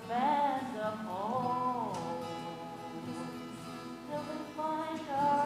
Band of hope till we find our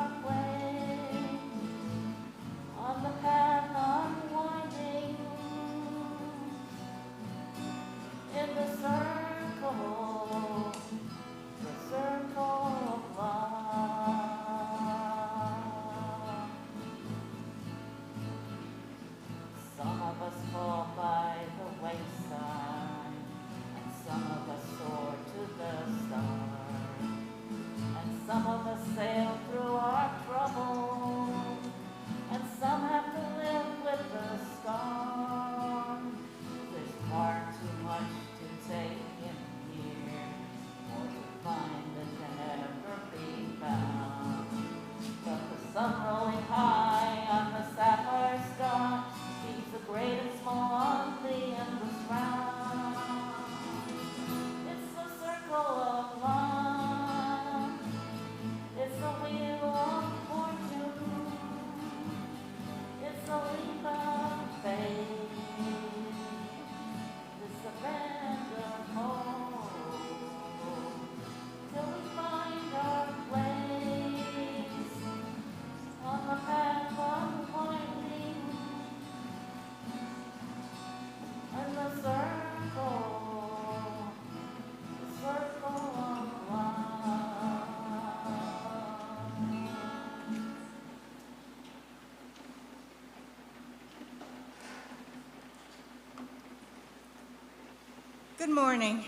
Good morning.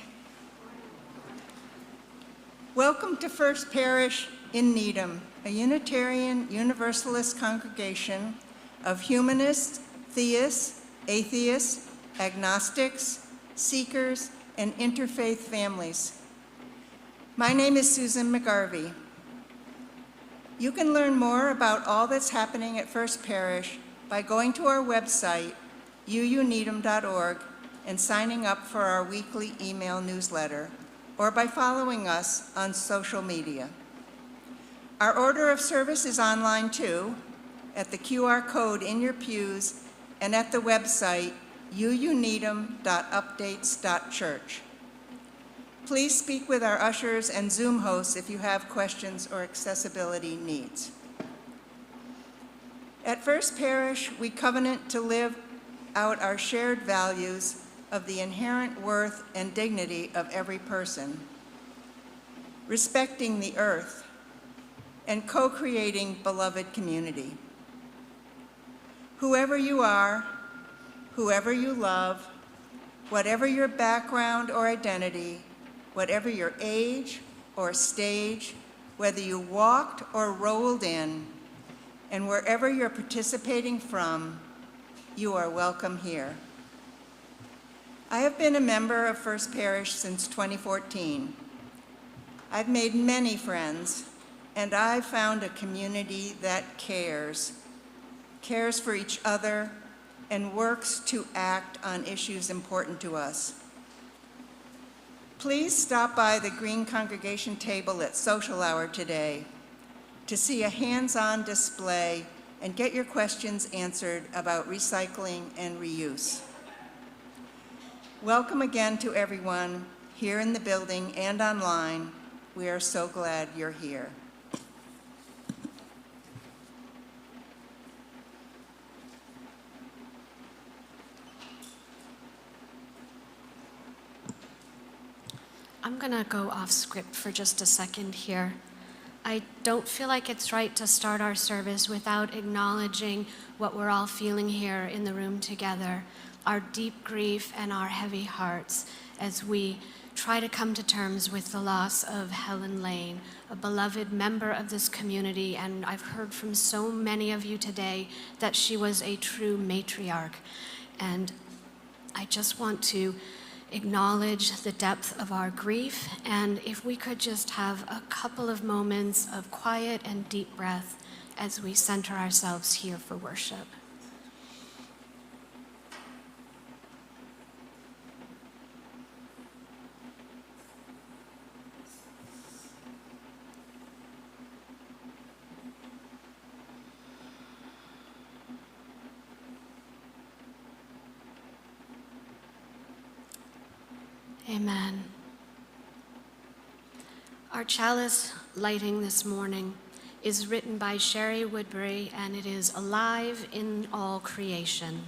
Welcome to First Parish in Needham, a Unitarian Universalist congregation of humanists, theists, atheists, agnostics, seekers, and interfaith families. My name is Susan McGarvey. You can learn more about all that's happening at First Parish by going to our website, uuneedham.org, and signing up for our weekly email newsletter, or by following us on social media. Our order of service is online too, at the QR code in your pews and at the website uuneedham.updates.church. Please speak with our ushers and Zoom hosts if you have questions or accessibility needs. At First Parish, we covenant to live out our shared values of the inherent worth and dignity of every person, respecting the earth, and co-creating beloved community. Whoever you are, whoever you love, whatever your background or identity, whatever your age or stage, whether you walked or rolled in, and wherever you're participating from, you are welcome here. I have been a member of First Parish since 2014. I've made many friends, and I've found a community that cares for each other, and works to act on issues important to us. Please stop by the Green Congregation table at social hour today to see a hands-on display and get your questions answered about recycling and reuse. Welcome again to everyone here in the building and online. We are so glad you're here. I'm gonna go off script for just a second here. I don't feel like it's right to start our service without acknowledging what we're all feeling here in the room together, our deep grief and our heavy hearts as we try to come to terms with the loss of Helen Lane, a beloved member of this community, and I've heard from so many of you today that she was a true matriarch. And I just want to acknowledge the depth of our grief, and if we could just have a couple of moments of quiet and deep breath as we center ourselves here for worship. Amen. Our chalice lighting this morning is written by Sherry Woodbury, and it is alive in all creation.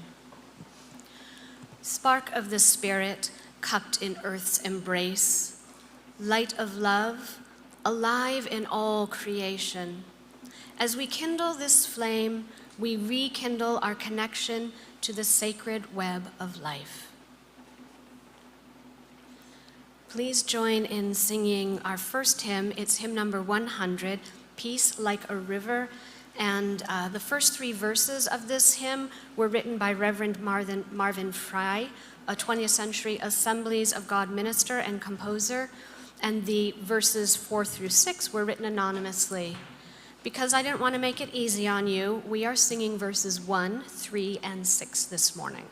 Spark of the Spirit, cupped in earth's embrace, light of love, alive in all creation. As we kindle this flame, we rekindle our connection to the sacred web of life. Please join in singing our first hymn. It's hymn number 100, Peace Like a River. And the first three verses of this hymn were written by Reverend Marvin Fry, a 20th century Assemblies of God minister and composer. And the verses 4 through 6 were written anonymously. Because I didn't want to make it easy on you, we are singing verses 1, 3, and 6 this morning.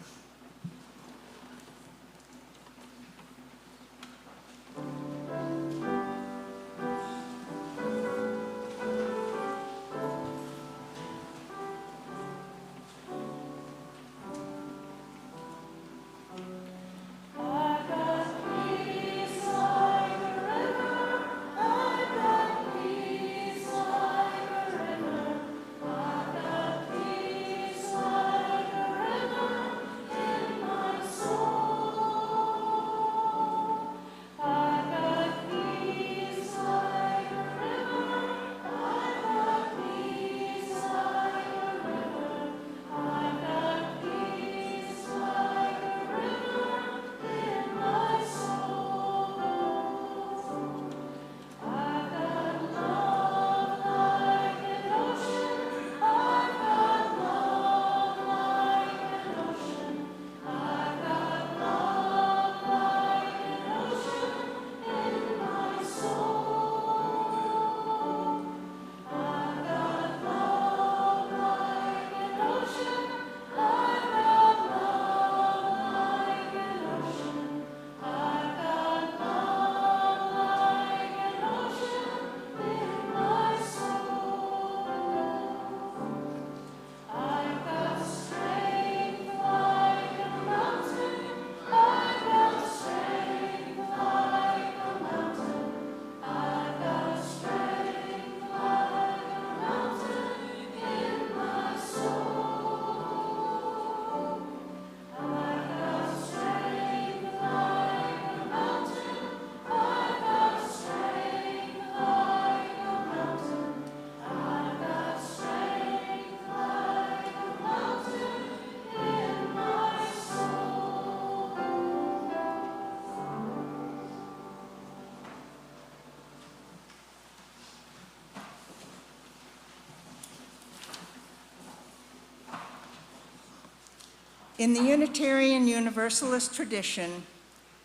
In the Unitarian Universalist tradition,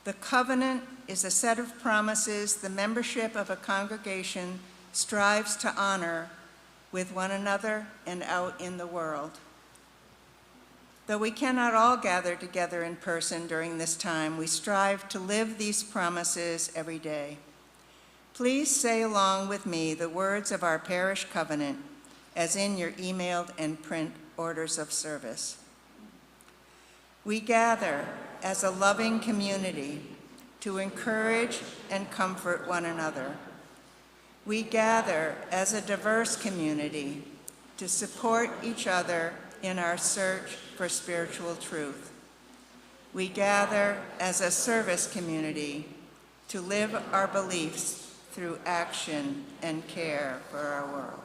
the covenant is a set of promises the membership of a congregation strives to honor with one another and out in the world. Though we cannot all gather together in person during this time, we strive to live these promises every day. Please say along with me the words of our parish covenant, as in your emailed and print orders of service. We gather as a loving community to encourage and comfort one another. We gather as a diverse community to support each other in our search for spiritual truth. We gather as a service community to live our beliefs through action and care for our world.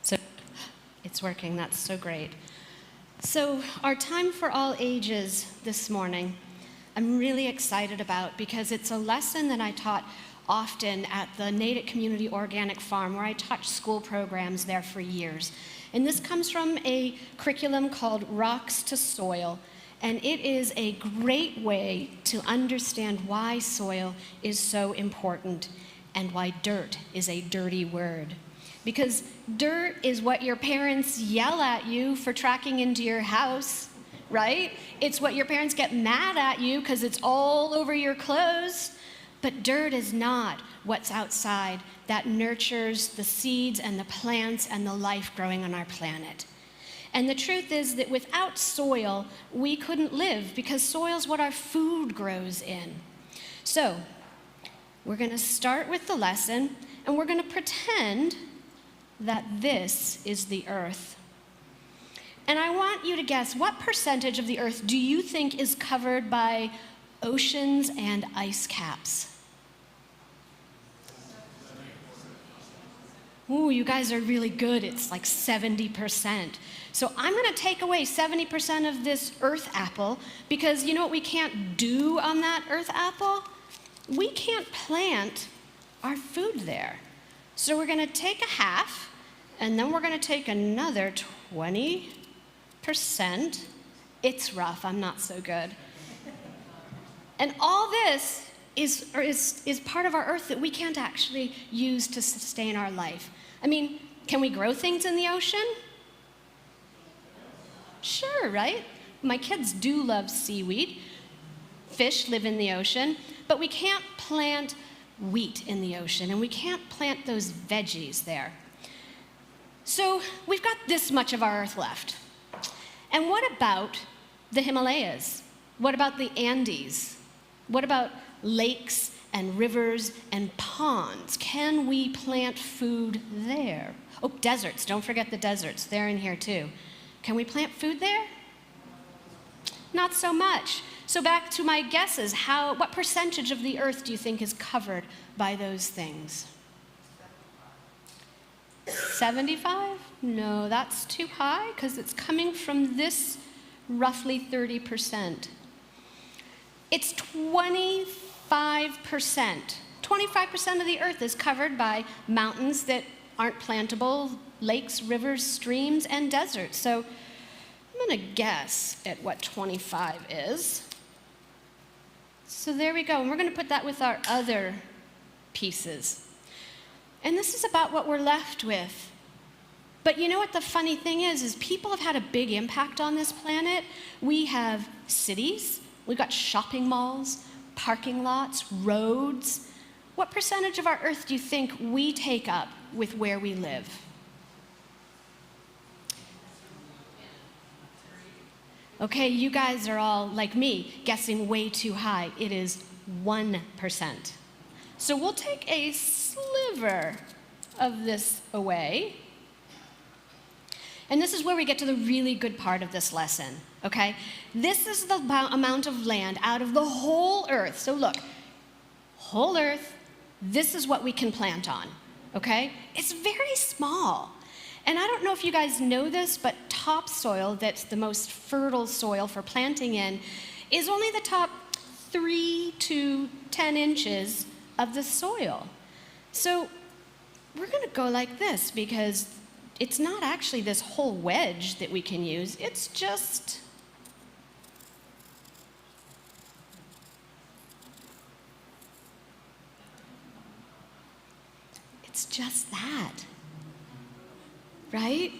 So it's working, that's so great. So our time for all ages this morning, I'm really excited about because it's a lesson that I taught often at the Natick Community Organic Farm, where I taught school programs there for years. And this comes from a curriculum called Rocks to Soil, and it is a great way to understand why soil is so important and why dirt is a dirty word. Because dirt is what your parents yell at you for tracking into your house, right? It's what your parents get mad at you because it's all over your clothes. But dirt is not what's outside that nurtures the seeds and the plants and the life growing on our planet. And the truth is that without soil, we couldn't live because soil's what our food grows in. So we're going to start with the lesson, and we're going to pretend that this is the earth. And I want you to guess, what percentage of the earth do you think is covered by oceans and ice caps? Ooh, you guys are really good. It's like 70%. So I'm going to take away 70% of this earth apple because you know what we can't do on that earth apple? We can't plant our food there. So we're going to take a half, and then we're going to take another 20%. It's rough. I'm not so good. And all this is part of our earth that we can't actually use to sustain our life. I mean, can we grow things in the ocean? Sure, right? My kids do love seaweed. Fish live in the ocean, but we can't plant wheat in the ocean, and we can't plant those veggies there. So we've got this much of our earth left. And what about the Himalayas? What about the Andes? What about lakes and rivers and ponds? Can we plant food there? Oh, deserts, don't forget the deserts, they're in here too. Can we plant food there? Not so much. So back to my guesses, what percentage of the earth do you think is covered by those things? 75? No, that's too high because it's coming from this roughly 30%. It's 25%. 25% of the earth is covered by mountains that aren't plantable, lakes, rivers, streams, and deserts. So I'm going to guess at what 25 is. So there we go, and we're going to put that with our other pieces. And this is about what we're left with. But you know what the funny thing is people have had a big impact on this planet. We have cities, we've got shopping malls, parking lots, roads. What percentage of our earth do you think we take up with where we live? Okay, you guys are all, like me, guessing way too high. It is 1%. So we'll take a sliver of this away. And this is where we get to the really good part of this lesson, okay? This is the amount of land out of the whole earth. So look, whole earth, this is what we can plant on, okay? It's very small. And I don't know if you guys know this, but topsoil, that's the most fertile soil for planting in, is only the top 3 to 10 inches of the soil. So we're gonna go like this because it's not actually this whole wedge that we can use, it's just that, right?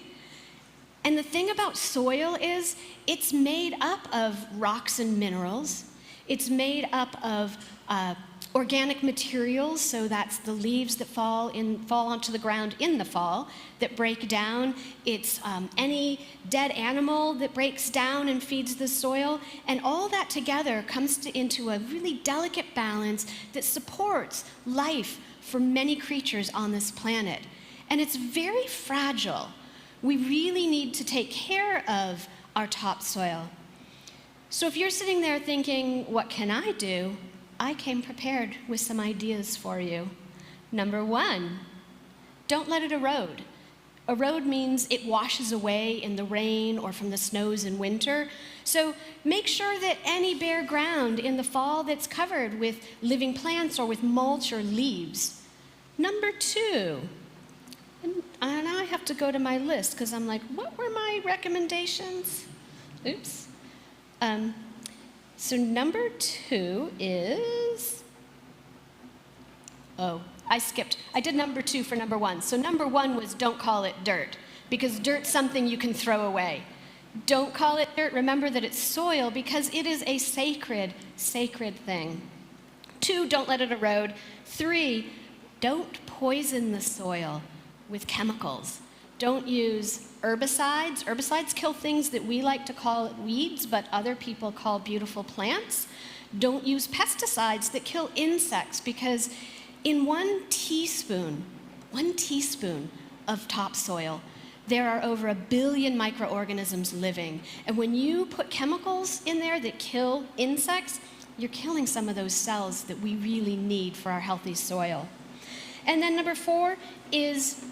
And the thing about soil is it's made up of rocks and minerals. It's made up of organic materials, so that's the leaves that fall onto the ground in the fall that break down. It's any dead animal that breaks down and feeds the soil. And all that together comes into a really delicate balance that supports life for many creatures on this planet. And it's very fragile. We really need to take care of our topsoil. So if you're sitting there thinking, what can I do? I came prepared with some ideas for you. Number 1, don't let it erode. Erode means it washes away in the rain or from the snows in winter. So make sure that any bare ground in the fall that's covered with living plants or with mulch or leaves. Number 2, and now I have to go to my list because I'm like, what were my recommendations? Oops. So number 2 is, I skipped. I did number 2 for number 1. So number 1 was don't call it dirt, because dirt's something you can throw away. Don't call it dirt. Remember that it's soil because it is a sacred thing. 2, don't let it erode. 3, don't poison the soil with chemicals. Don't use herbicides. Herbicides kill things that we like to call weeds, but other people call beautiful plants. Don't use pesticides that kill insects, because in 1 teaspoon of topsoil, there are over 1 billion microorganisms living. And when you put chemicals in there that kill insects, you're killing some of those cells that we really need for our healthy soil. And then number 4 is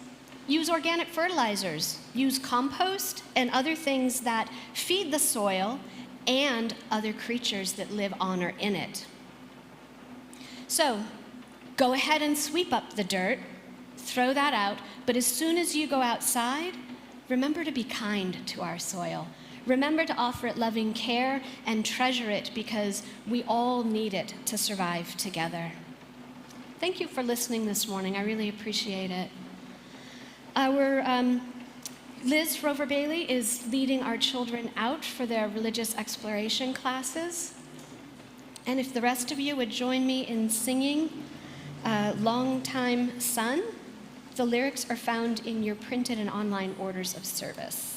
use organic fertilizers. Use compost and other things that feed the soil and other creatures that live on or in it. So go ahead and sweep up the dirt, throw that out, but as soon as you go outside, remember to be kind to our soil. Remember to offer it loving care and treasure it, because we all need it to survive together. Thank you for listening this morning. I really appreciate it. Our Liz Rover-Bailey is leading our children out for their religious exploration classes. And if the rest of you would join me in singing Long Time Sun, the lyrics are found in your printed and online orders of service.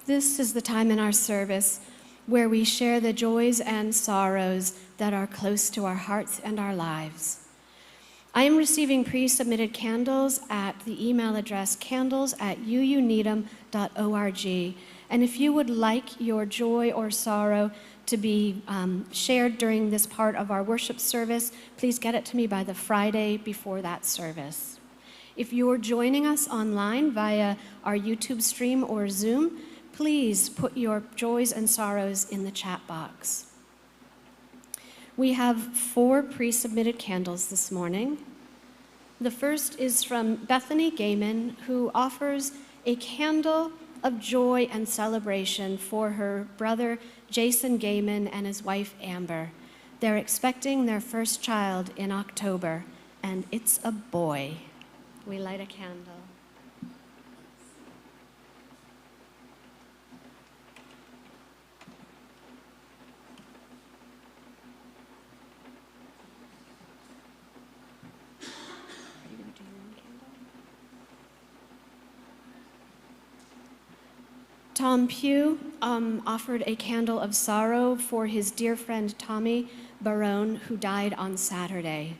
This is the time in our service where we share the joys and sorrows that are close to our hearts and our lives. I am receiving pre-submitted candles at the email address candles@uuneedham.org. And if you would like your joy or sorrow to be shared during this part of our worship service, please get it to me by the Friday before that service. If you're joining us online via our YouTube stream or Zoom, please put your joys and sorrows in the chat box. We have 4 pre-submitted candles this morning. The first is from Bethany Gaiman, who offers a candle of joy and celebration for her brother Jason Gaiman and his wife Amber. They're expecting their first child in October, and it's a boy. We light a candle. Tom Pugh offered a candle of sorrow for his dear friend Tommy Barone, who died on Saturday.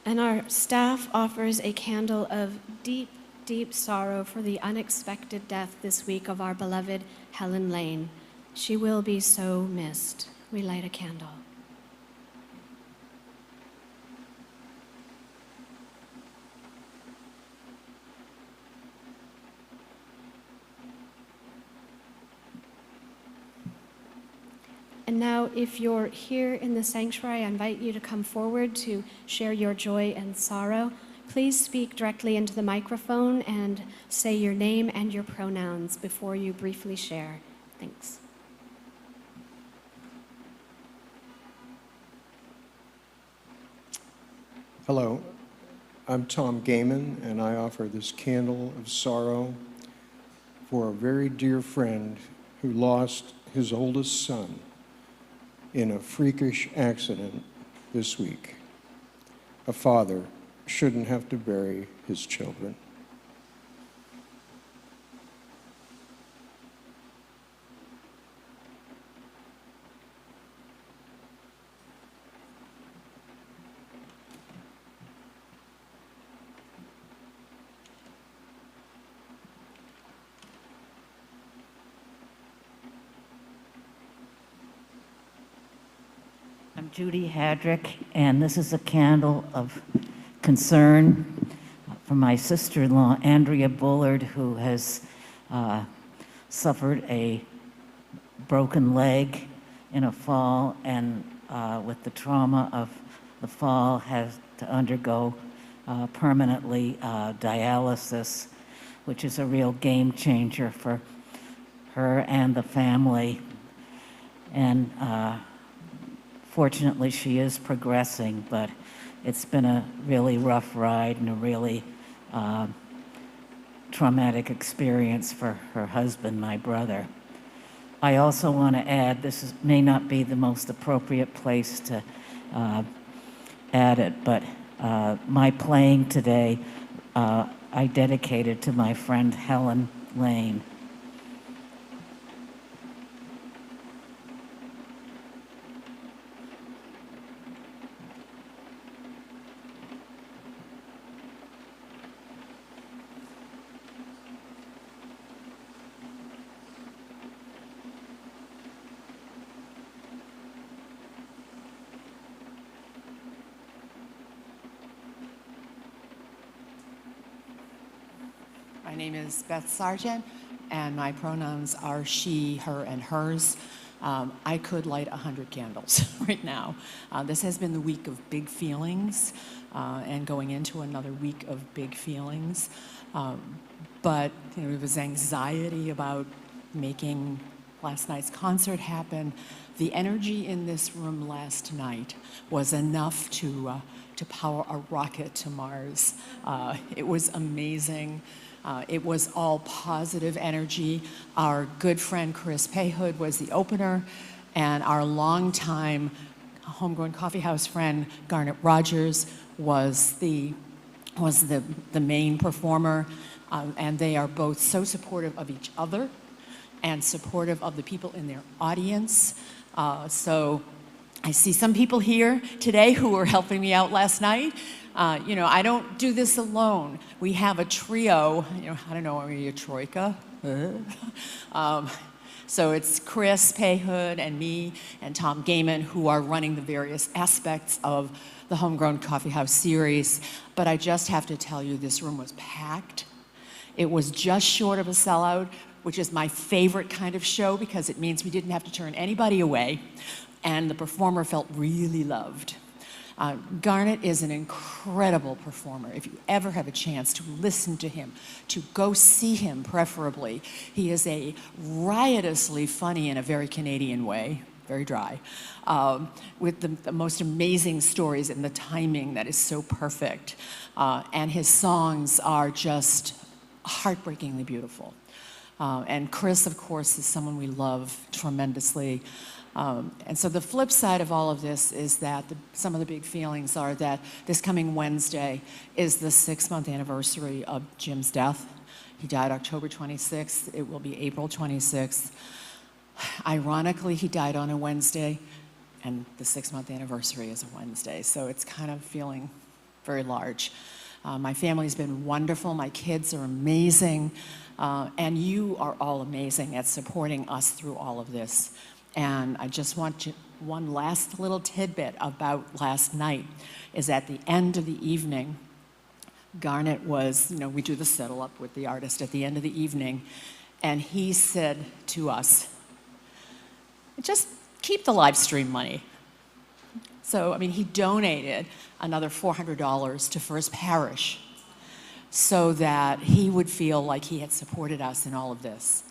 And our staff offers a candle of deep, deep sorrow for the unexpected death this week of our beloved Helen Lane. She will be so missed. We light a candle. And now, if you're here in the sanctuary, I invite you to come forward to share your joy and sorrow. Please speak directly into the microphone and say your name and your pronouns before you briefly share. Thanks. Hello, I'm Tom Gaiman, and I offer this candle of sorrow for a very dear friend who lost his oldest son in a freakish accident this week. A father shouldn't have to bury his children. I'm Judy Hadrick, and this is a candle of concern for my sister-in-law, Andrea Bullard, who has suffered a broken leg in a fall, and with the trauma of the fall, has to undergo permanently dialysis, which is a real game changer for her and the family. And fortunately, she is progressing, but it's been a really rough ride and a really traumatic experience for her husband, my brother. I also want to add, may not be the most appropriate place to add it, but my playing today, I dedicated to my friend Helen Lane. My name is Beth Sargent, and my pronouns are she, her, and hers. I could light 100 candles right now. This has been the week of big feelings, and going into another week of big feelings. But there was anxiety about making last night's concert happen. The energy in this room last night was enough to power a rocket to Mars. It was amazing. It was all positive energy. Our good friend Chris Payhood was the opener, and our longtime Homegrown Coffee House friend Garnet Rogers was the was the main performer, and they are both so supportive of each other and supportive of the people in their audience. So I see some people here today who were helping me out last night. You know, I don't do this alone. We have a trio, you know, I don't know, are we a troika? So it's Chris Payhood and me and Tom Gaiman who are running the various aspects of the Homegrown Coffee House series. But I just have to tell you, this room was packed. It was just short of a sellout, which is my favorite kind of show because it means we didn't have to turn anybody away, and the performer felt really loved. Garnet is an incredible performer. If you ever have a chance to listen to him, to go see him preferably, he is a riotously funny in a very Canadian way, very dry, with the most amazing stories and the timing that is so perfect. And his songs are just heartbreakingly beautiful. And Chris, of course, is someone we love tremendously. And so the flip side of all of this is that some of the big feelings are that this coming Wednesday is the 6-month anniversary of Jim's death. He died October 26th. It will be April 26th. Ironically, he died on a Wednesday, and the 6-month anniversary is a Wednesday. So it's kind of feeling very large. My family's been wonderful. My kids are amazing. And you are all amazing at supporting us through all of this. And I just want to, one last little tidbit about last night is at the end of the evening, Garnet was, you know, we do the settle up with the artist at the end of the evening, and he said to us, just keep the live stream money. So, I mean, he donated another $400 to First Parish so that he would feel like he had supported us in all of this.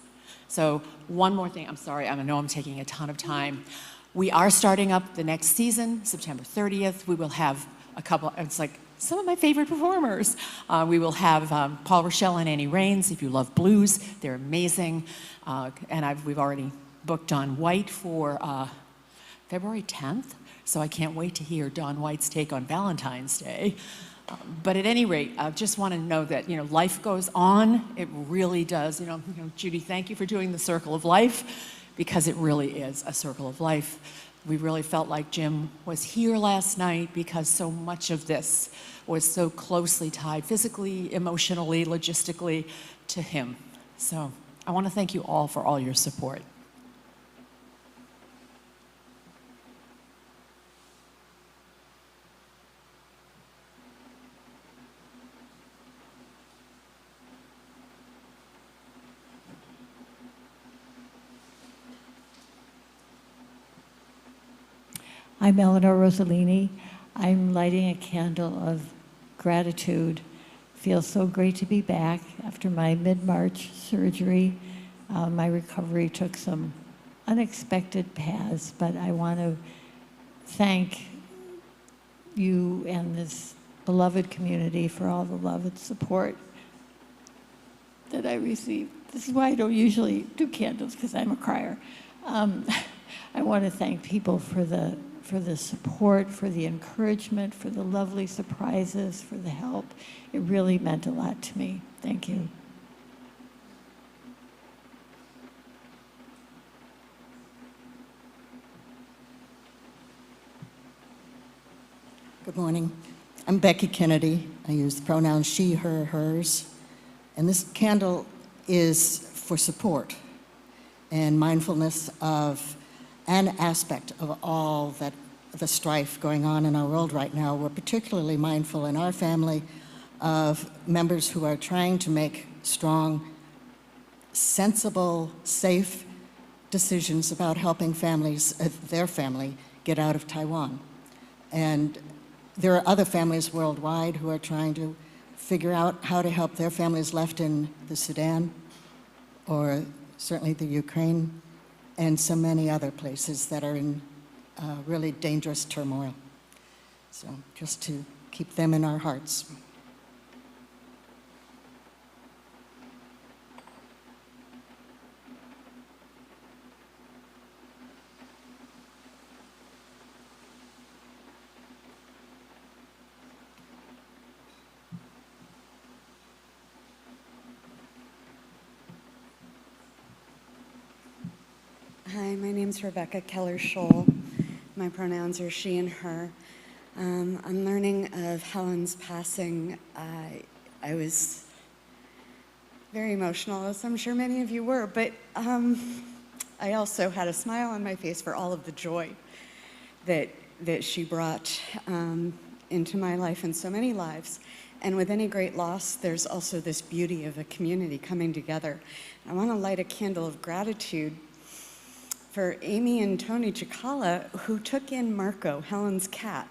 So one more thing, I'm sorry, I know I'm taking a ton of time. We are starting up the next season, September 30th. We will have a couple, it's like some of my favorite performers. We will have Paul Rochelle and Annie Raines. If you love blues, they're amazing. And we've already booked Don White for February 10th. So I can't wait to hear Don White's take on Valentine's Day. But at any rate, I just want to know that, you know, life goes on. It really does. You know, Judy, thank you for doing the Circle of Life, because it really is a circle of life. We really felt like Jim was here last night because so much of this was so closely tied physically, emotionally, logistically to him. So I want to thank you all for all your support. I'm Eleanor Rossellini. I'm lighting a candle of gratitude. Feels so great to be back after my mid-March surgery. My recovery took some unexpected paths, but I want to thank you and this beloved community for all the love and support that I received. This is why I don't usually do candles, because I'm a crier. I want to thank people for the support, for the encouragement, for the lovely surprises, for the help. It really meant a lot to me. Thank you. Good morning. I'm Becky Kennedy. I use the pronouns she, her, hers. And this candle is for support and mindfulness of an aspect of all that the strife going on in our world right now. We're particularly mindful in our family of members who are trying to make strong, sensible, safe decisions about helping families, their family, get out of Taiwan. And there are other families worldwide who are trying to figure out how to help their families left in the Sudan, or certainly the Ukraine, and so many other places that are in really dangerous turmoil. So just to keep them in our hearts. Hi, my name's Rebecca Keller-Scholl. My pronouns are she and her. I'm learning of Helen's passing. I was very emotional, as I'm sure many of you were, but I also had a smile on my face for all of the joy that she brought into my life and so many lives. And with any great loss, there's also this beauty of a community coming together. I want to light a candle of gratitude for Amy and Tony Chikala, who took in Marco, Helen's cat.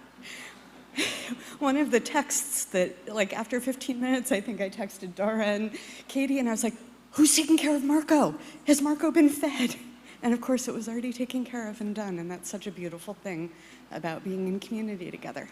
One of the texts that, like, after 15 minutes, I think I texted Dora and Katie, and I was like, who's taking care of Marco? Has Marco been fed? And of course, it was already taken care of and done, and that's such a beautiful thing about being in community together.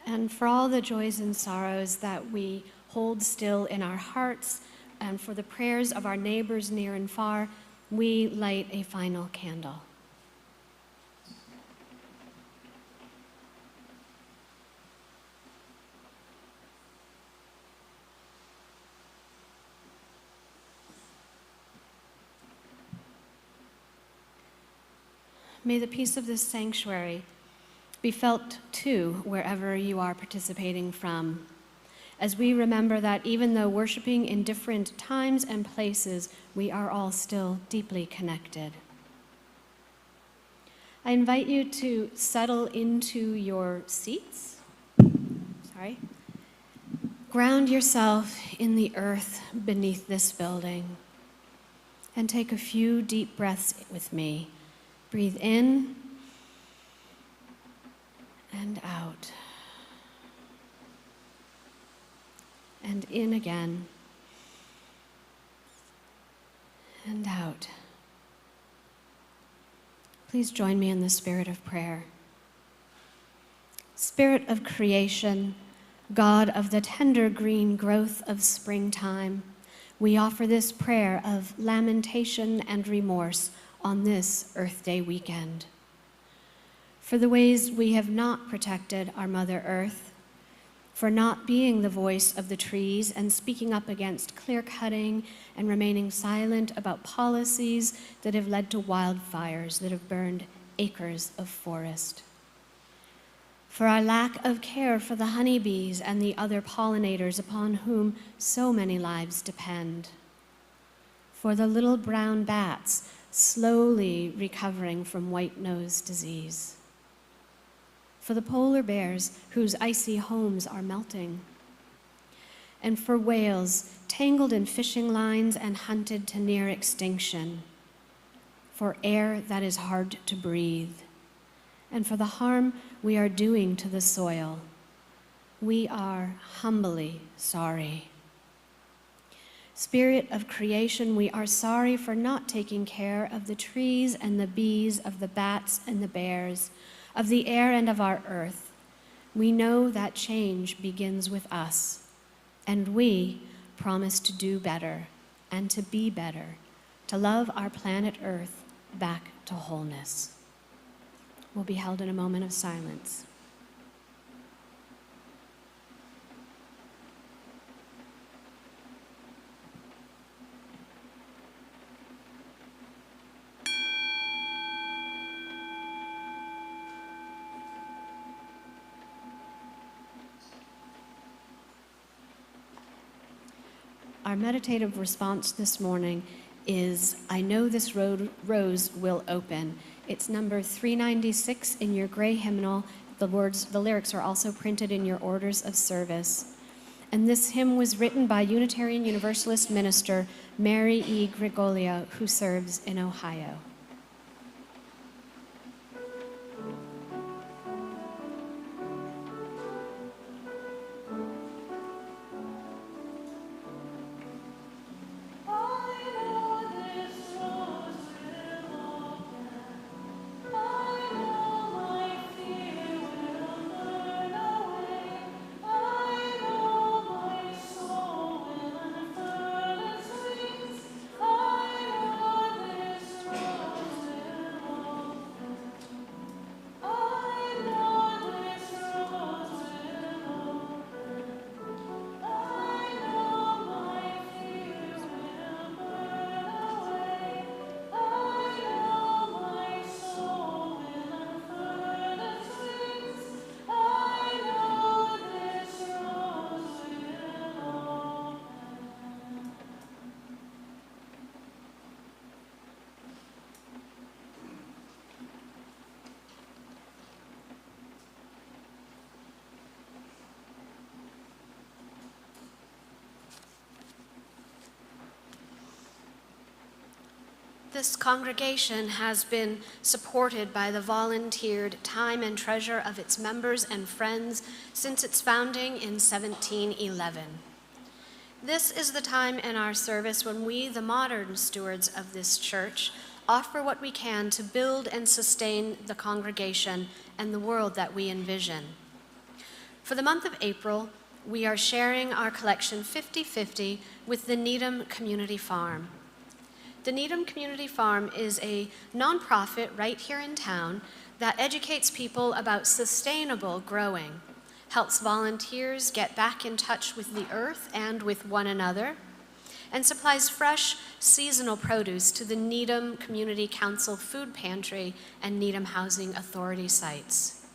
And for all the joys and sorrows that we hold still in our hearts, and for the prayers of our neighbors near and far, we light a final candle. May the peace of this sanctuary be felt too wherever you are participating from, as we remember that even though worshiping in different times and places, we are all still deeply connected. I invite you to settle into your seats. Ground yourself in the earth beneath this building and take a few deep breaths with me. Breathe in and out, and in again, and out. Please join me in the spirit of prayer. Spirit of creation, God of the tender green growth of springtime, we offer this prayer of lamentation and remorse on this Earth Day weekend. For the ways we have not protected our Mother Earth, for not being the voice of the trees and speaking up against clear-cutting and remaining silent about policies that have led to wildfires that have burned acres of forest. For our lack of care for the honeybees and the other pollinators upon whom so many lives depend. For the little brown bats slowly recovering from white nose disease. For the polar bears whose icy homes are melting, and for whales tangled in fishing lines and hunted to near extinction, for air that is hard to breathe, and for the harm we are doing to the soil. We are humbly sorry. Spirit of creation, we are sorry for not taking care of the trees and the bees, of the bats and the bears, of the air and of our earth. We know that change begins with us, and we promise to do better and to be better, to love our planet Earth back to wholeness. Will be held in a moment of silence. Our meditative response this morning is, I know this rose will open. It's number 396 in your gray hymnal. The lyrics are also printed in your orders of service. And this hymn was written by Unitarian Universalist minister Mary E. Gregolia, who serves in Ohio. I know this congregation has been supported by the volunteered time and treasure of its members and friends since its founding in 1711. This is the time in our service when we, the modern stewards of this church, offer what we can to build and sustain the congregation and the world that we envision. For the month of April, we are sharing our collection 50-50 with the Needham Community Farm. The Needham Community Farm is a nonprofit right here in town that educates people about sustainable growing, helps volunteers get back in touch with the earth and with one another, and supplies fresh, seasonal produce to the Needham Community Council Food Pantry and Needham Housing Authority sites.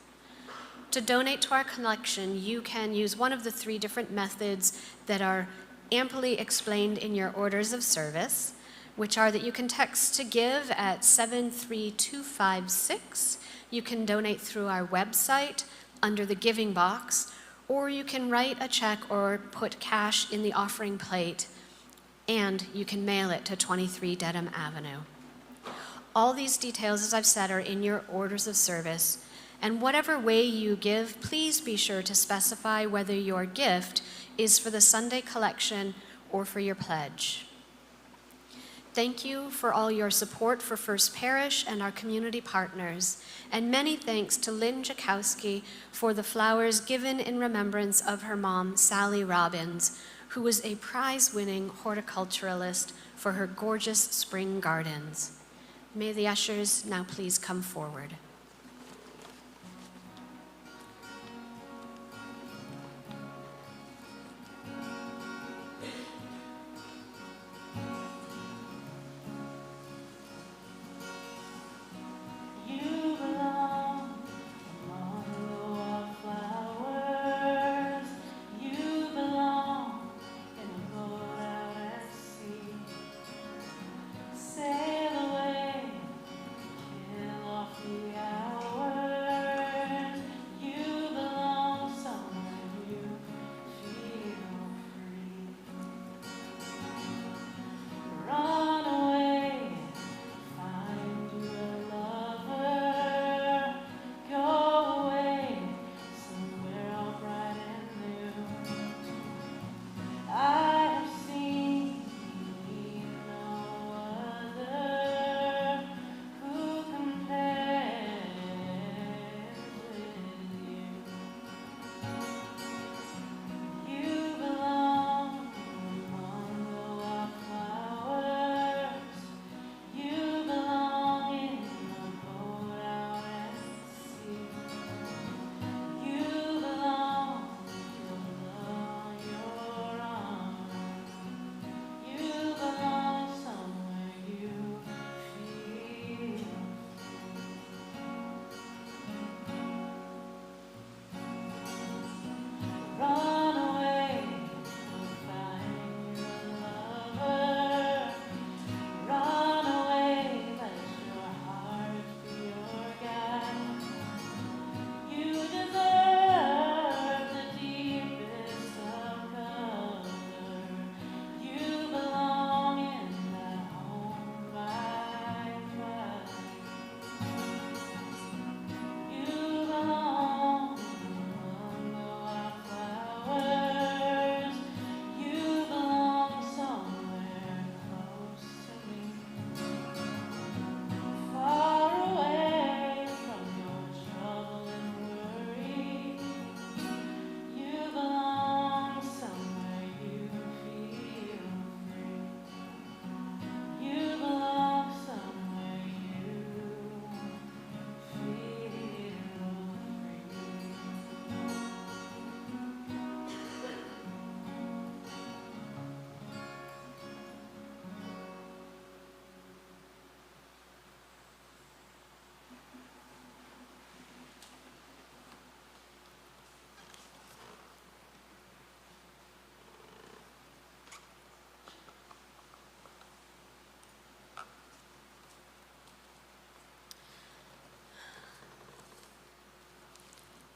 To donate to our collection, you can use one of the 3 different methods that are amply explained in your orders of service, which are that you can text to give at 73256, you can donate through our website under the giving box, or you can write a check or put cash in the offering plate, and you can mail it to 23 Dedham Avenue. All these details, as I've said, are in your orders of service, and whatever way you give, please be sure to specify whether your gift is for the Sunday collection or for your pledge. Thank you for all your support for First Parish and our community partners, and many thanks to Lynn Jakowski for the flowers given in remembrance of her mom, Sally Robbins, who was a prize-winning horticulturalist for her gorgeous spring gardens. May the ushers now please come forward.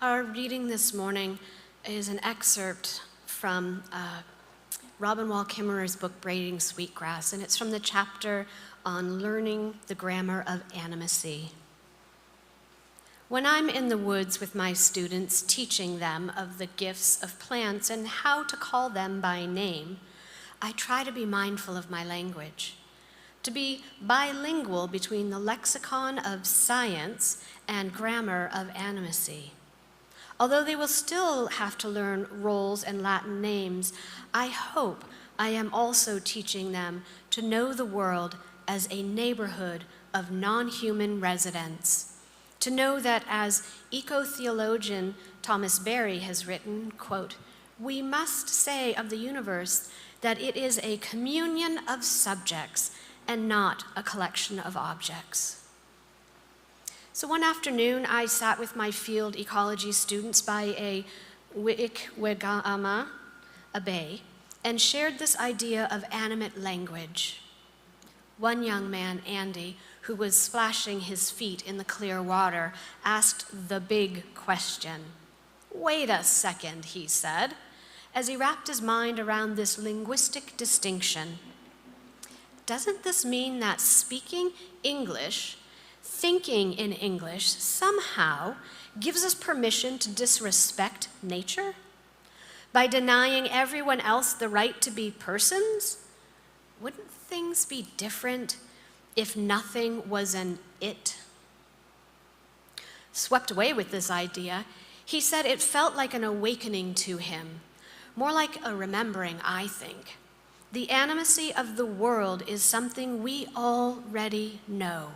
Our reading this morning is an excerpt from Robin Wall Kimmerer's book, Braiding Sweetgrass, and it's from the chapter on learning the grammar of animacy. When I'm in the woods with my students, teaching them of the gifts of plants and how to call them by name, I try to be mindful of my language, to be bilingual between the lexicon of science and grammar of animacy. Although they will still have to learn roles and Latin names, I hope I am also teaching them to know the world as a neighborhood of non-human residents, to know that, as eco-theologian Thomas Berry has written, quote, "We must say of the universe that it is a communion of subjects and not a collection of objects." So one afternoon, I sat with my field ecology students by a Wikwegaama, a bay, and shared this idea of animate language. One young man, Andy, who was splashing his feet in the clear water, asked the big question. "Wait a second," he said, as he wrapped his mind around this linguistic distinction. "Doesn't this mean that speaking English, thinking in English, somehow gives us permission to disrespect nature? By denying everyone else the right to be persons? Wouldn't things be different if nothing was an it?" Swept away with this idea, he said it felt like an awakening to him, more like a remembering, I think. The animacy of the world is something we already know,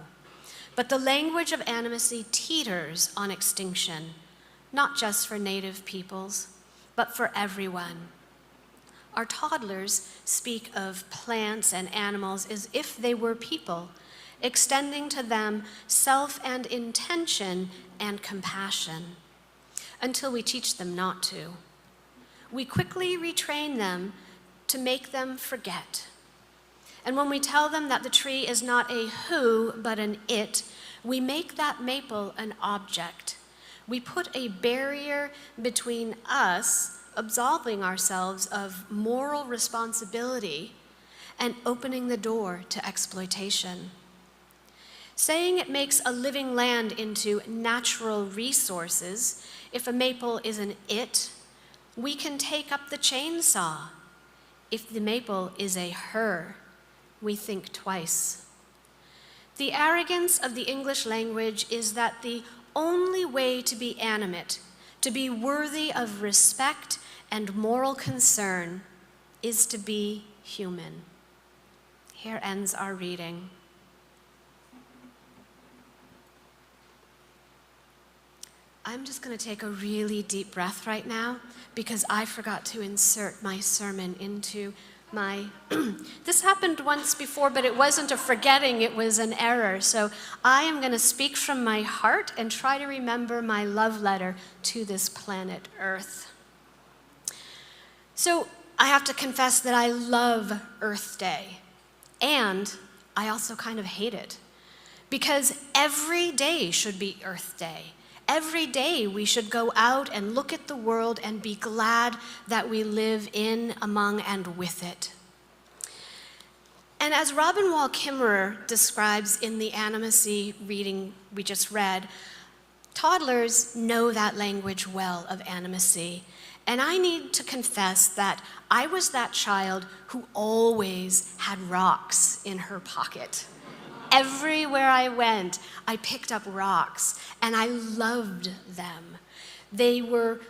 but the language of animacy teeters on extinction, not just for native peoples, but for everyone. Our toddlers speak of plants and animals as if they were people, extending to them self and intention and compassion, until we teach them not to. We quickly retrain them to make them forget. And when we tell them that the tree is not a who, but an it, we make that maple an object. We put a barrier between us, absolving ourselves of moral responsibility, and opening the door to exploitation. Saying it makes a living land into natural resources, if a maple is an it, we can take up the chainsaw. If the maple is a her, we think twice. The arrogance of the English language is that the only way to be animate, to be worthy of respect and moral concern, is to be human. Here ends our reading. I'm just going to take a really deep breath right now because I forgot to insert my sermon into my... This happened once before, but it wasn't a forgetting, it was an error. So I am going to speak from my heart and try to remember my love letter to this planet Earth. So I have to confess that I love Earth Day, and I also kind of hate it, because every day should be Earth Day. Every day we should go out and look at the world and be glad that we live in, among, and with it. And as Robin Wall Kimmerer describes in the animacy reading we just read, toddlers know that language well of animacy. And I need to confess that I was that child who always had rocks in her pocket. Everywhere I went, I picked up rocks, and I loved them. They were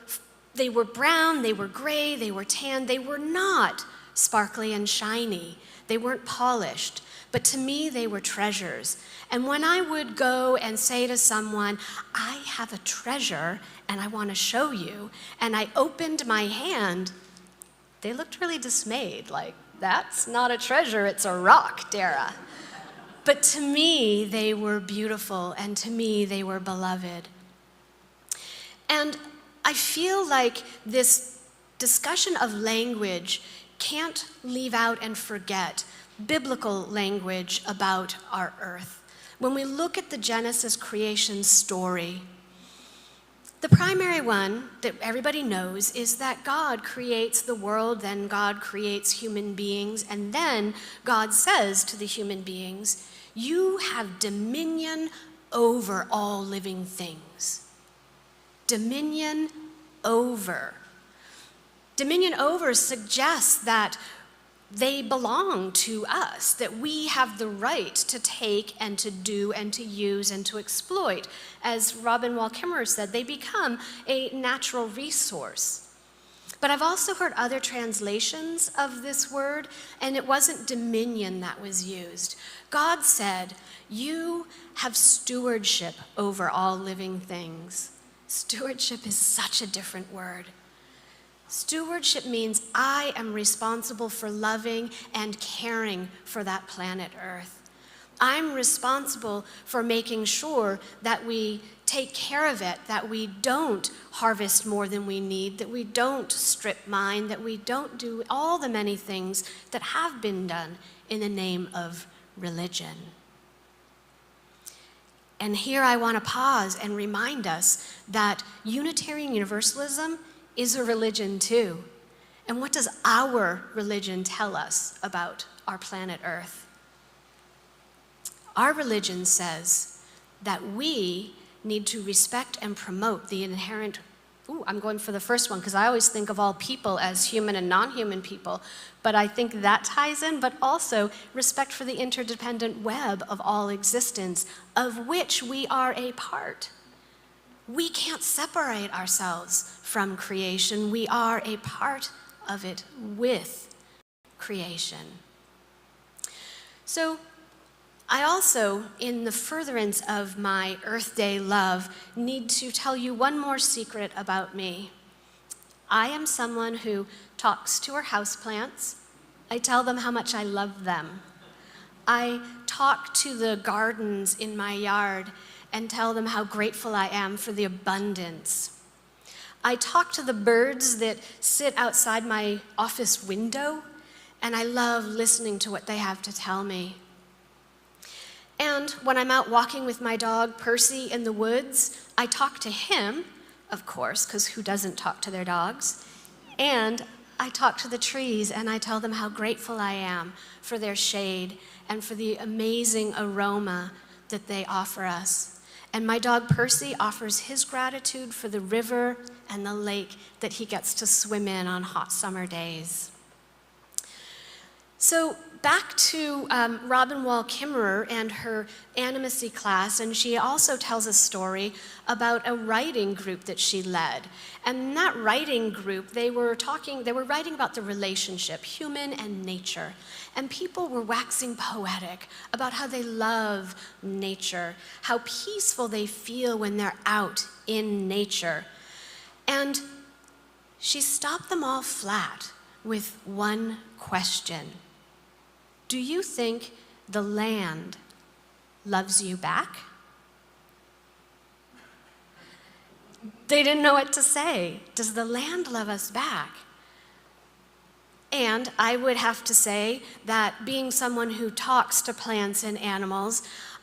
brown, they were gray, they were tan. They were not sparkly and shiny. They weren't polished, but to me, they were treasures. And when I would go and say to someone, "I have a treasure, and I want to show you," and I opened my hand, they looked really dismayed, like, "That's not a treasure, it's a rock, Dara." But to me, they were beautiful, and to me, they were beloved. And I feel like this discussion of language can't leave out and forget biblical language about our earth. When we look at the Genesis creation story, The primary one that everybody knows is that God creates the world, then God creates human beings, and then God says to the human beings, you have dominion over all living things. Dominion over. Dominion over suggests that they belong to us, that we have the right to take and to do and to use and to exploit. As Robin Wall Kimmerer said, they become a natural resource. But I've also heard other translations of this word, and it wasn't dominion that was used. God said, you have stewardship over all living things. Stewardship is such a different word. Stewardship means I am responsible for loving and caring for that planet Earth. I'm responsible for making sure that we take care of it, that we don't harvest more than we need, that we don't strip mine, that we don't do all the many things that have been done in the name of religion. And here I want to pause and remind us that Unitarian Universalism is a religion too. And what does our religion tell us about our planet Earth? Our religion says that we need to respect and promote the inherent, I'm going for the first one because I always think of all people as human and non-human people, but I think that ties in, but also respect for the interdependent web of all existence, of which we are a part. We can't separate ourselves from creation. We are a part of it with creation. So I also, in the furtherance of my Earth Day love, need to tell you one more secret about me. I am someone who talks to her houseplants. I tell them how much I love them. I talk to the gardens in my yard and tell them how grateful I am for the abundance. I talk to the birds that sit outside my office window, and I love listening to what they have to tell me. And when I'm out walking with my dog, Percy, in the woods, I talk to him, of course, because who doesn't talk to their dogs? And I talk to the trees, and I tell them how grateful I am for their shade and for the amazing aroma that they offer us. And my dog Percy offers his gratitude for the river and the lake that he gets to swim in on hot summer days. So back to Robin Wall Kimmerer and her animacy class, and she also tells a story about a writing group that she led. And in that writing group, they were writing about the relationship, human and nature. And people were waxing poetic about how they love nature, how peaceful they feel when they're out in nature. And she stopped them all flat with one question. Do you think the land loves you back? They didn't know what to say. Does the land love us back? And I would have to say that being someone who talks to plants and animals,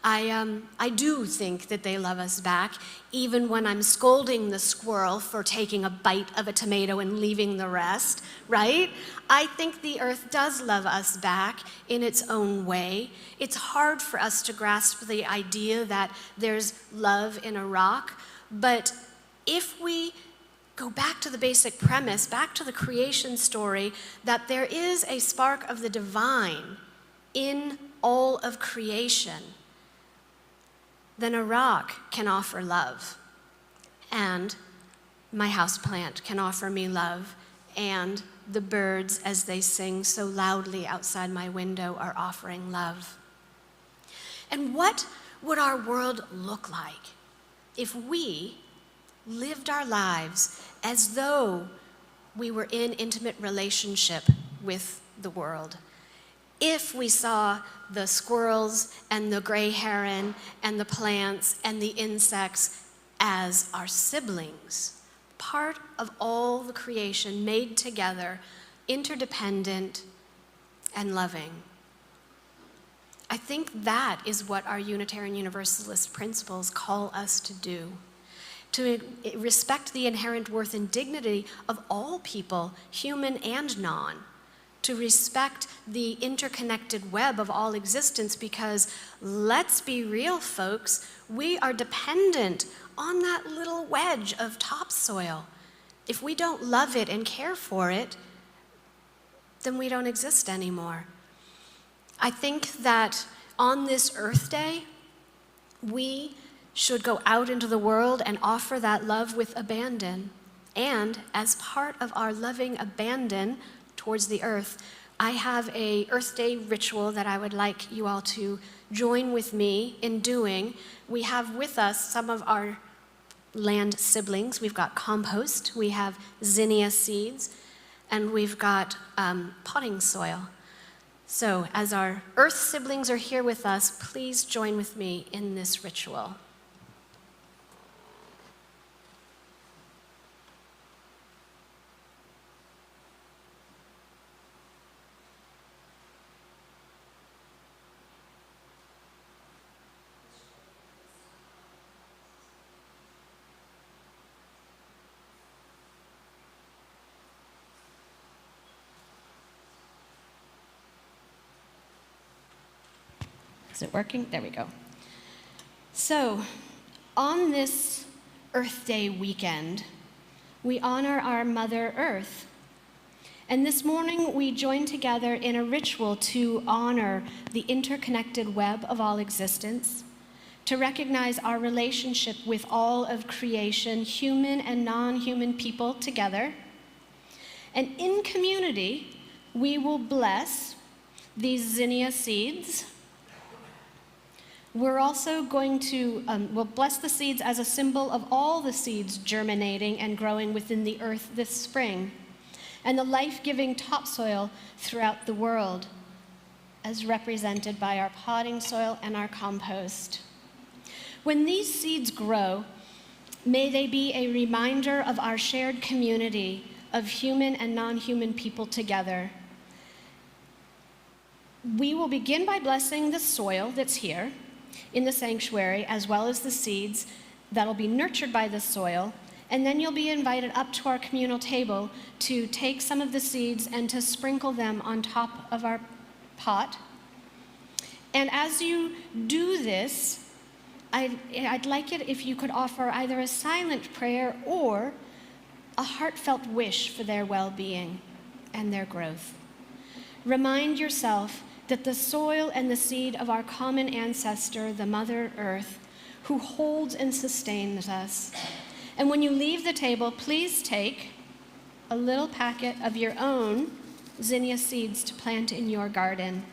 I do think that they love us back, even when I'm scolding the squirrel for taking a bite of a tomato and leaving the rest, right? I think the earth does love us back in its own way. It's hard for us to grasp the idea that there's love in a rock, but if we go back to the basic premise, back to the creation story, that there is a spark of the divine in all of creation, then a rock can offer love, and my houseplant can offer me love, and the birds, as they sing so loudly outside my window, are offering love. And what would our world look like if we lived our lives as though we were in intimate relationship with the world? If we saw the squirrels and the gray heron and the plants and the insects as our siblings, part of all the creation made together, interdependent and loving. I think that is what our Unitarian Universalist principles call us to do. to respect the inherent worth and dignity of all people, human and non, to respect the interconnected web of all existence, because let's be real, folks, we are dependent on that little wedge of topsoil. If we don't love it and care for it, then we don't exist anymore. I think that on this Earth Day, we should go out into the world and offer that love with abandon. And as part of our loving abandon towards the earth, I have a Earth Day ritual that I would like you all to join with me in doing. We have with us some of our land siblings. We've got compost, we have zinnia seeds, and we've got potting soil. So as our earth siblings are here with us, please join with me in this ritual. Is it working? There we go. So, on this Earth Day weekend, we honor our Mother Earth. And this morning, we join together in a ritual to honor the interconnected web of all existence, to recognize our relationship with all of creation, human and non-human people together. And in community, we will bless these zinnia seeds. We're also going to, we'll bless the seeds as a symbol of all the seeds germinating and growing within the earth this spring, and the life-giving topsoil throughout the world, as represented by our potting soil and our compost. When these seeds grow, may they be a reminder of our shared community of human and non-human people together. We will begin by blessing the soil that's here in the sanctuary, as well as the seeds that'll be nurtured by the soil, and then you'll be invited up to our communal table to take some of the seeds and to sprinkle them on top of our pot. And as you do this, I'd like it if you could offer either a silent prayer or a heartfelt wish for their well-being and their growth. Remind yourself that the soil and the seed of our common ancestor, the Mother Earth, who holds and sustains us. And when you leave the table, please take a little packet of your own zinnia seeds to plant in your garden.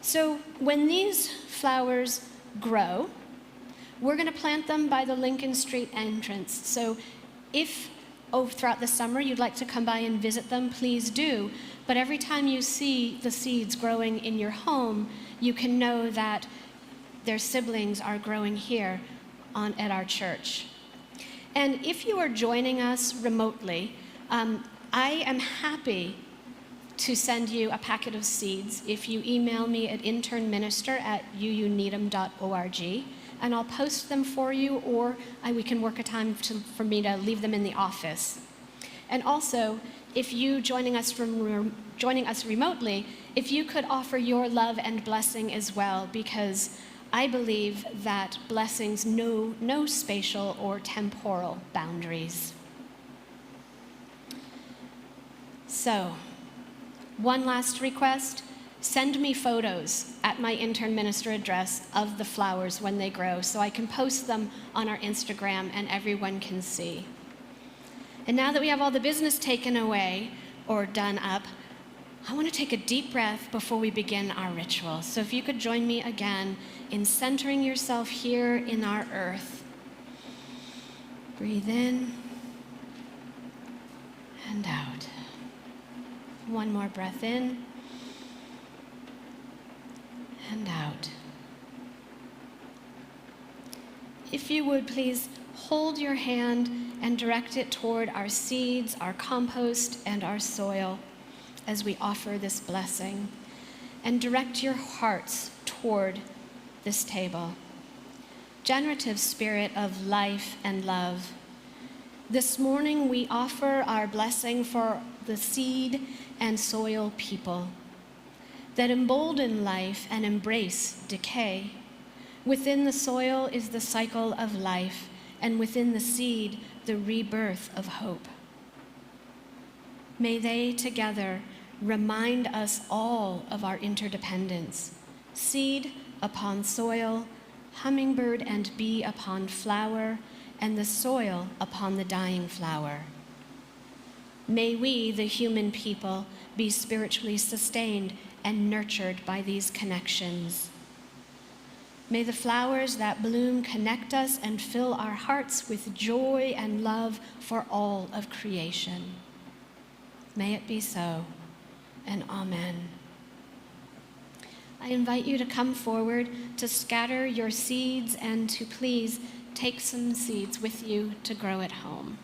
So when these flowers grow, we're going to plant them by the Lincoln Street entrance. So if throughout the summer you'd like to come by and visit them, please do. But every time you see the seeds growing in your home, you can know that their siblings are growing here at our church. And if you are joining us remotely, I am happy to send you a packet of seeds if you email me at internminister@uuneedham.org, and I'll post them for you, or we can work a time for me to leave them in the office. And also, if you joining us remotely, if you could offer your love and blessing as well, because I believe that blessings know no spatial or temporal boundaries. So, one last request, send me photos at my intern minister address of the flowers when they grow so I can post them on our Instagram and everyone can see. And now that we have all the business taken away or done up, I want to take a deep breath before we begin our ritual. So if you could join me again in centering yourself here in our earth. Breathe in and out. One more breath in and out. If you would please hold your hand and direct it toward our seeds, our compost, and our soil as we offer this blessing. And direct your hearts toward this table. generative spirit of life and love. This morning we offer our blessing for the seed and soil people that embolden life and embrace decay. Within the soil is the cycle of life, and within the seed, the rebirth of hope. May they together remind us all of our interdependence, seed upon soil, hummingbird and bee upon flower, and the soil upon the dying flower. May we, the human people, be spiritually sustained and nurtured by these connections. May the flowers that bloom connect us and fill our hearts with joy and love for all of creation. May it be so, and amen. I invite you to come forward to scatter your seeds and to please take some seeds with you to grow at home.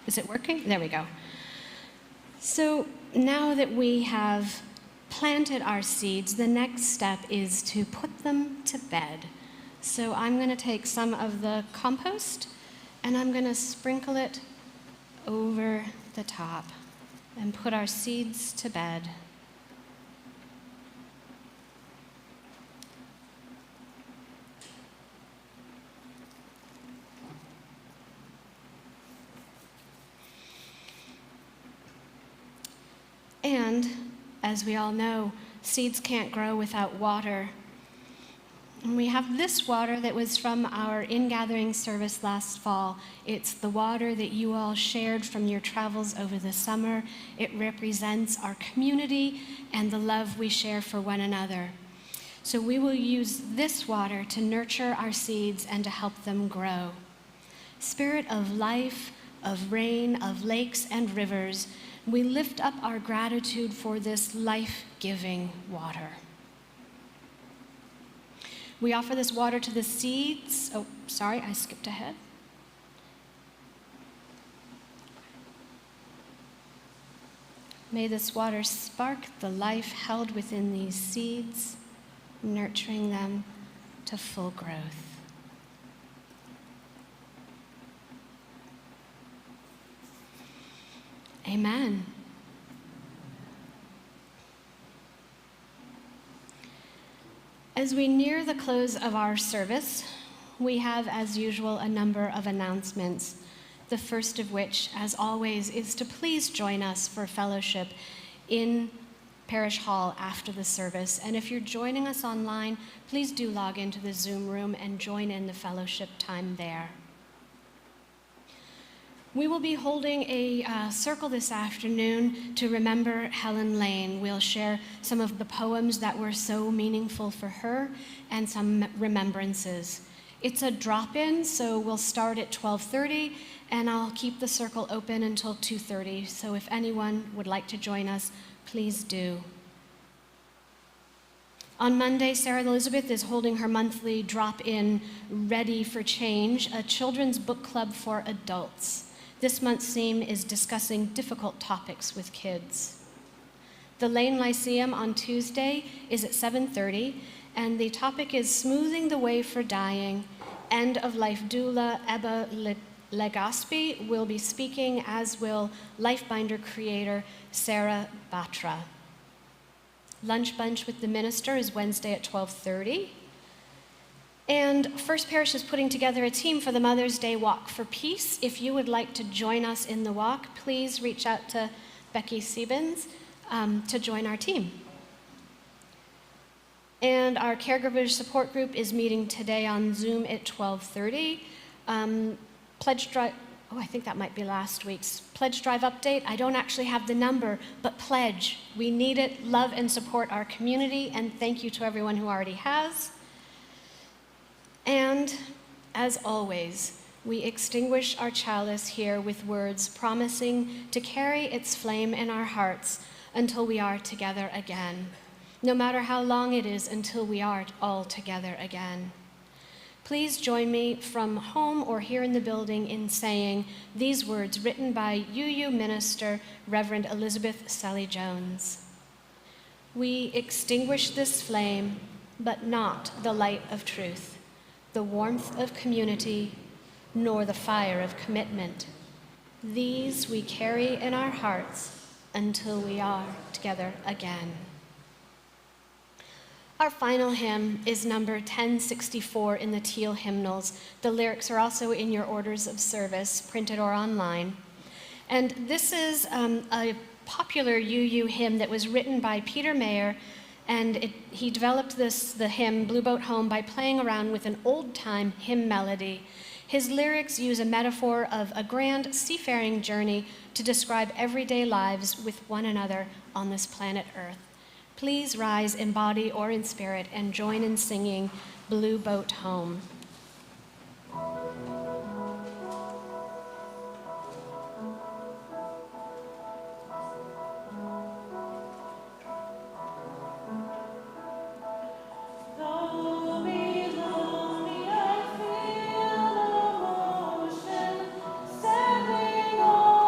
Is it working? There we go. So now that we have planted our seeds, the next step is to put them to bed. So I'm going to take some of the compost and I'm going to sprinkle it over the top and put our seeds to bed. And, as we all know, seeds can't grow without water. And we have this water that was from our in-gathering service last fall. It's the water that you all shared from your travels over the summer. It represents our community and the love we share for one another. So we will use this water to nurture our seeds and to help them grow. Spirit of life, of rain, of lakes and rivers, we lift up our gratitude for this life-giving water. We offer this water to the seeds. Oh, sorry, I skipped ahead. May this water spark the life held within these seeds, nurturing them to full growth. Amen. As we near the close of our service, we have, as usual, a number of announcements. The first of which, as always, is to please join us for fellowship in Parish Hall after the service. And if you're joining us online, please do log into the Zoom room and join in the fellowship time there. We will be holding a circle this afternoon to remember Helen Lane. We'll share some of the poems that were so meaningful for her and some remembrances. It's a drop-in, so we'll start at 12:30, and I'll keep the circle open until 2:30. So if anyone would like to join us, please do. On Monday, Sarah Elizabeth is holding her monthly drop-in Ready for Change, a children's book club for adults. This month's theme is discussing difficult topics with kids. The Lane Lyceum on Tuesday is at 7:30, and the topic is Smoothing the Way for Dying. End-of-life doula Ebba Legaspi will be speaking, as will Lifebinder creator Sarah Batra. Lunch Bunch with the Minister is Wednesday at 12:30. And First Parish is putting together a team for the Mother's Day Walk for Peace. If you would like to join us in the walk, please reach out to Becky Siebens to join our team. And our caregiver support group is meeting today on Zoom at 12:30. Pledge drive, oh, I think that might be last week's. Pledge drive update, I don't actually have the number, but pledge. We need it, love and support our community, and thank you to everyone who already has. And, as always, we extinguish our chalice here with words promising to carry its flame in our hearts until we are together again, no matter how long it is until we are all together again. Please join me from home or here in the building in saying these words written by UU minister Reverend Elizabeth Sally Jones. We extinguish this flame, but not the light of truth, the warmth of community, nor the fire of commitment. These we carry in our hearts until we are together again. Our final hymn is number 1064 in the Teal hymnals. The lyrics are also in your orders of service, printed or online. And this is a popular UU hymn that was written by Peter Mayer, and he developed the hymn, Blue Boat Home, by playing around with an old-time hymn melody. His lyrics use a metaphor of a grand seafaring journey to describe everyday lives with one another on this planet Earth. Please rise in body or in spirit and join in singing Blue Boat Home. Standing on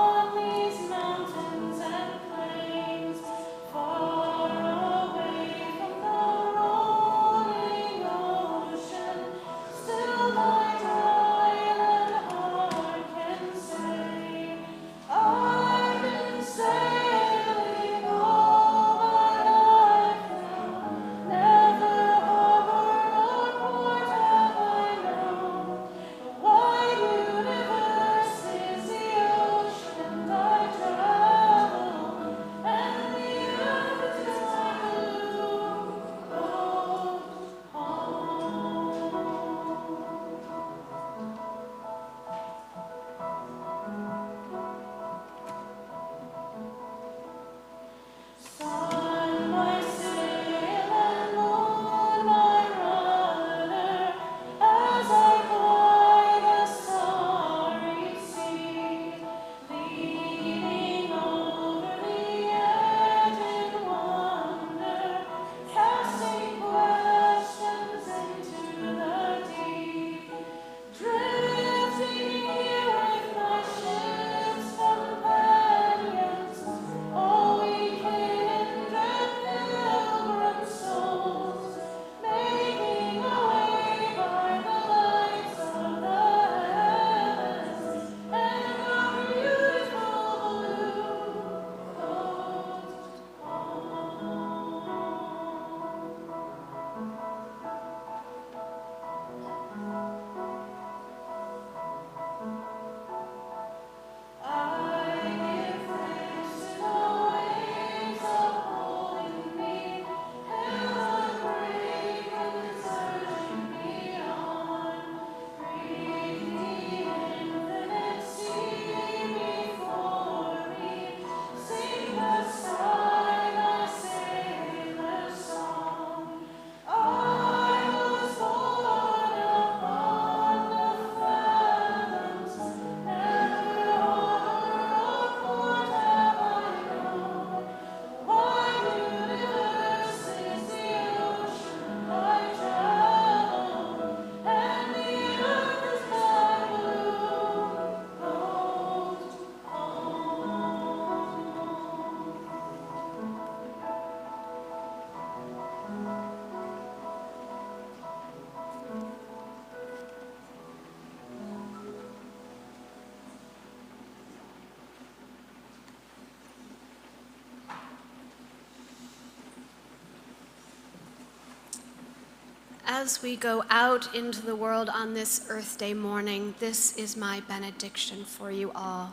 As we go out into the world on this Earth Day morning, this is my benediction for you all.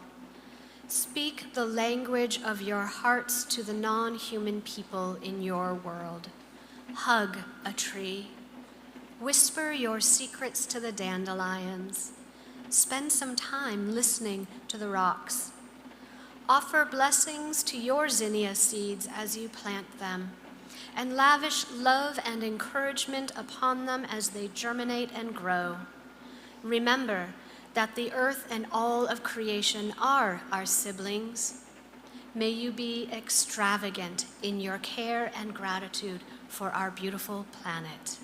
Speak the language of your hearts to the non-human people in your world. Hug a tree. Whisper your secrets to the dandelions. Spend some time listening to the rocks. Offer blessings to your zinnia seeds as you plant them, and lavish love and encouragement upon them as they germinate and grow. Remember that the earth and all of creation are our siblings. May you be extravagant in your care and gratitude for our beautiful planet.